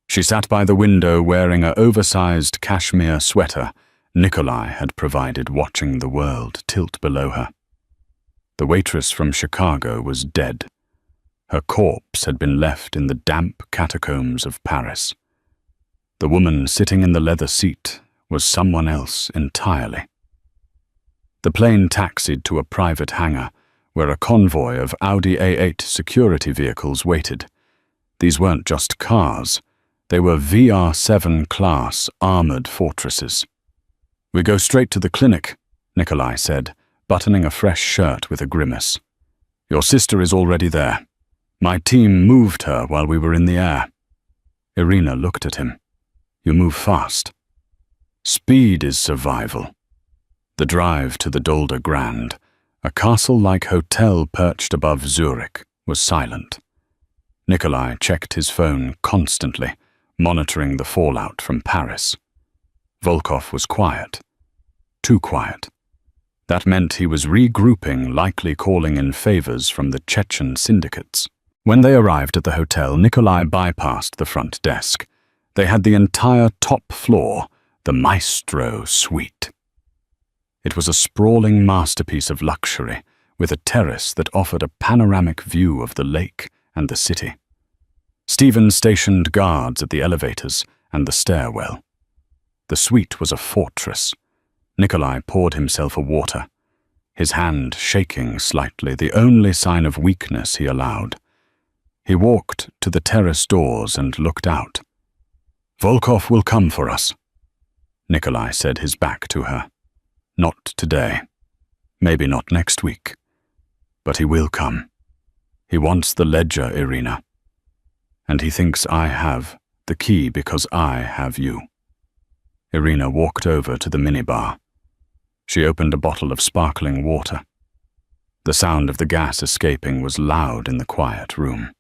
She sat by the window wearing an oversized cashmere sweater Nikolai had provided, watching the world tilt below her. The waitress from Chicago was dead. Her corpse had been left in the damp catacombs of Paris. The woman sitting in the leather seat was someone else entirely. The plane taxied to a private hangar where a convoy of Audi A8 security vehicles waited. These weren't just cars. They were VR7 class armored fortresses. We go straight to the clinic, Nikolai said, buttoning a fresh shirt with a grimace. Your sister is already there. My team moved her while we were in the air. Irina looked at him. You move fast. Speed is survival. The drive to the Dolder Grand, a castle-like hotel perched above Zurich, was silent. Nikolai checked his phone constantly, monitoring the fallout from Paris. Volkov was quiet. Too quiet. That meant he was regrouping, likely calling in favors from the Chechen syndicates. When they arrived at the hotel, Nikolai bypassed the front desk. They had the entire top floor, the Maestro suite. It was a sprawling masterpiece of luxury, with a terrace that offered a panoramic view of the lake and the city. Stephen stationed guards at the elevators and the stairwell. The suite was a fortress. Nikolai poured himself a water, his hand shaking slightly, the only sign of weakness he allowed. He walked to the terrace doors and looked out. "Volkov will come for us," Nikolai said, his back to her. "Not today. Maybe not next week. But he will come. He wants the ledger, Irina. And he thinks I have the key because I have you." Irina walked over to the minibar. She opened a bottle of sparkling water. The sound of the gas escaping was loud in the quiet room.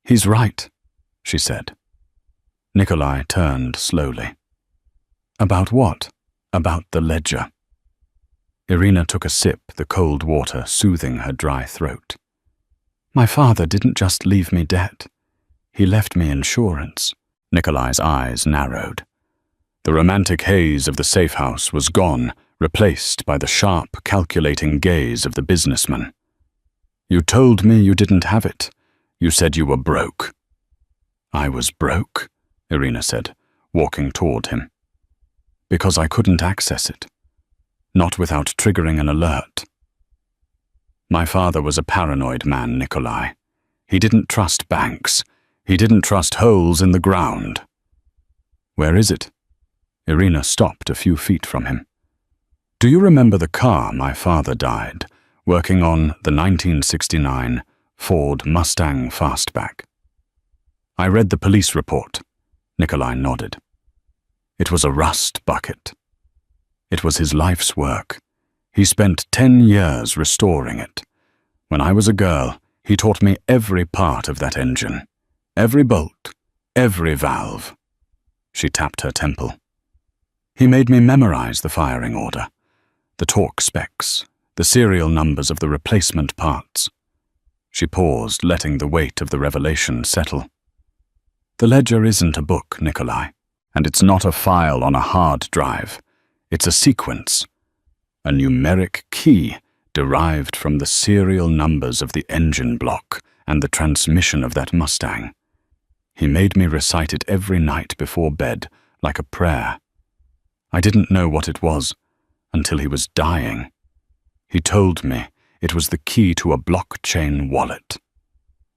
"He's right," she said. Nikolai turned slowly. "About what?" "About the ledger." Irina took a sip, the cold water soothing her dry throat. "My father didn't just leave me debt. He left me insurance." Nikolai's eyes narrowed. The romantic haze of the safe house was gone, replaced by the sharp, calculating gaze of the businessman. "You told me you didn't have it. You said you were broke." "I was broke," Irina said, walking toward him. "Because I couldn't access it. Not without triggering an alert." "My father was a paranoid man, Nikolai. He didn't trust banks. He didn't trust holes in the ground." "Where is it?" Irina stopped a few feet from him. "Do you remember the car my father died, working on the 1969 Ford Mustang Fastback?" "I read the police report." Nikolai nodded. "It was a rust bucket. It was his life's work. He spent 10 years restoring it. When I was a girl, he taught me every part of that engine. Every bolt, every valve." She tapped her temple. "He made me memorize the firing order, the torque specs, the serial numbers of the replacement parts." She paused, letting the weight of the revelation settle. "The ledger isn't a book, Nikolai, and it's not a file on a hard drive. It's a sequence, a numeric key derived from the serial numbers of the engine block and the transmission of that Mustang. He made me recite it every night before bed, like a prayer. I didn't know what it was until he was dying. He told me it was the key to a blockchain wallet.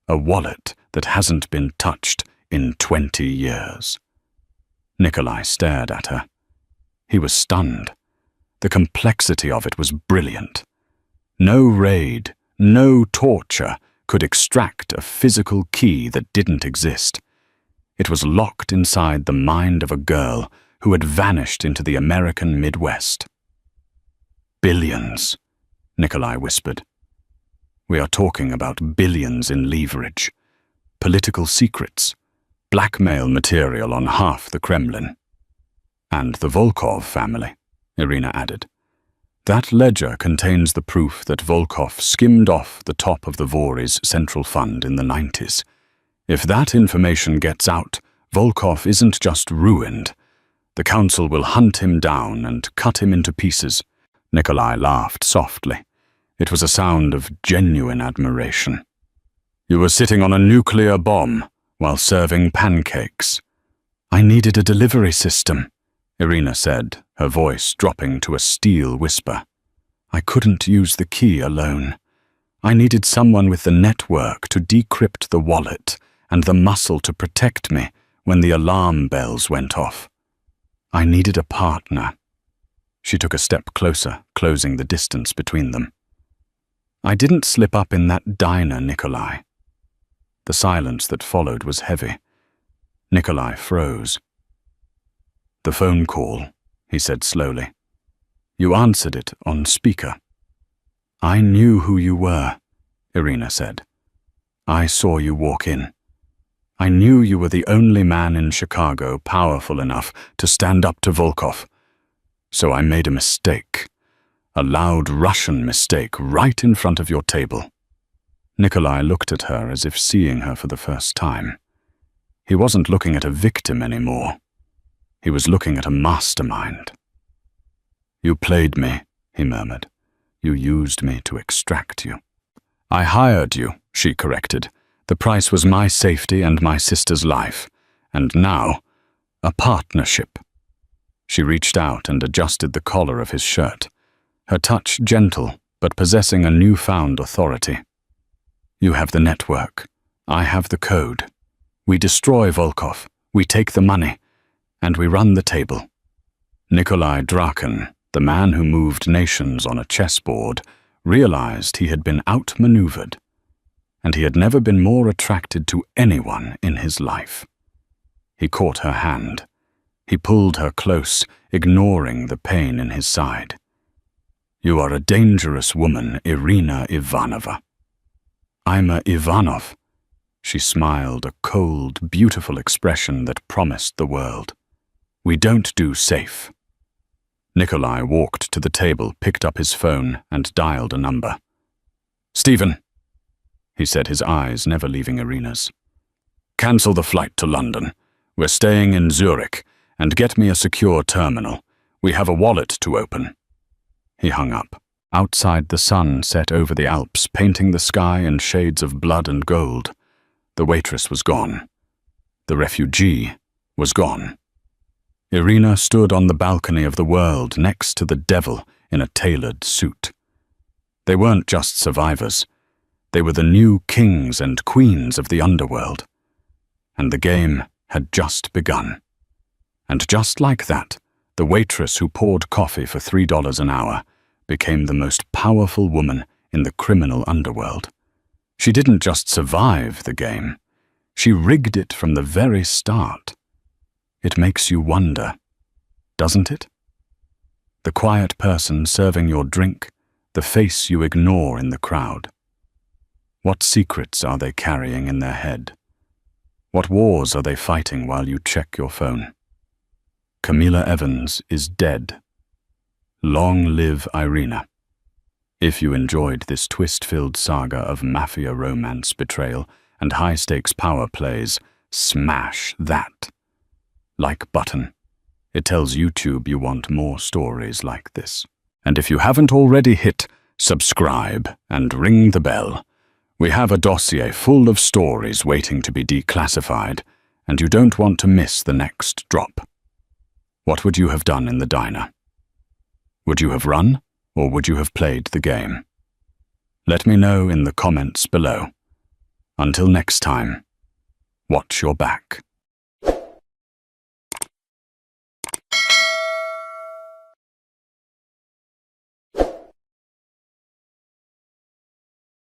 A wallet that hasn't been touched in 20 years. Nikolai stared at her. He was stunned. The complexity of it was brilliant. No raid, no torture could extract a physical key that didn't exist. It was locked inside the mind of a girl who had vanished into the American Midwest. "Billions," Nikolai whispered. "We are talking about billions in leverage, political secrets, blackmail material on half the Kremlin. And the Volkov family," Irina added. "That ledger contains the proof that Volkov skimmed off the top of the Voorys Central Fund in the 90s. If that information gets out, Volkov isn't just ruined. The council will hunt him down and cut him into pieces." Nikolai laughed softly. It was a sound of genuine admiration. "You were sitting on a nuclear bomb while serving pancakes." "I needed a delivery system," Irina said, her voice dropping to a steel whisper. "I couldn't use the key alone. I needed someone with the network to decrypt the wallet and the muscle to protect me when the alarm bells went off. I needed a partner." She took a step closer, closing the distance between them. "I didn't slip up in that diner, Nikolai." The silence that followed was heavy. Nikolai froze. "The phone call," he said slowly. "You answered it on speaker." "I knew who you were," Irina said. "I saw you walk in. I knew you were the only man in Chicago powerful enough to stand up to Volkov. So I made a mistake. A loud Russian mistake right in front of your table." Nikolai looked at her as if seeing her for the first time. He wasn't looking at a victim anymore. He was looking at a mastermind. "You played me," he murmured. "You used me to extract you." "I hired you," she corrected. "The price was my safety and my sister's life. And now, a partnership." She reached out and adjusted the collar of his shirt, her touch gentle but possessing a newfound authority. "You have the network. I have the code. We destroy Volkov, we take the money, and we run the table." Nikolai Draken, the man who moved nations on a chessboard, realized he had been outmaneuvered, and he had never been more attracted to anyone in his life. He caught her hand. He pulled her close, ignoring the pain in his side. "You are a dangerous woman, Irina Ivanova." "I'm a Ivanov." She smiled, a cold, beautiful expression that promised the world. "We don't do safe." Nikolai walked to the table, picked up his phone, and dialed a number. "Stephen," he said, his eyes never leaving Irina's. "Cancel the flight to London. We're staying in Zurich, and get me a secure terminal. We have a wallet to open." He hung up. Outside, the sun set over the Alps, painting the sky in shades of blood and gold. The waitress was gone. The refugee was gone. Irina stood on the balcony of the world next to the devil in a tailored suit. They weren't just survivors. They were the new kings and queens of the underworld. And the game had just begun. And just like that, the waitress who poured coffee for $3 an hour became the most powerful woman in the criminal underworld. She didn't just survive the game. She rigged it from the very start. It makes you wonder, doesn't it? The quiet person serving your drink, the face you ignore in the crowd. What secrets are they carrying in their head? What wars are they fighting while you check your phone? Camilla Evans is dead. Long live Irina. If you enjoyed this twist-filled saga of mafia romance betrayal and high-stakes power plays, smash that like button. It tells YouTube you want more stories like this. And if you haven't already hit subscribe and ring the bell, we have a dossier full of stories waiting to be declassified, and you don't want to miss the next drop. What would you have done in the diner? Would you have run, or would you have played the game? Let me know in the comments below. Until next time, watch your back.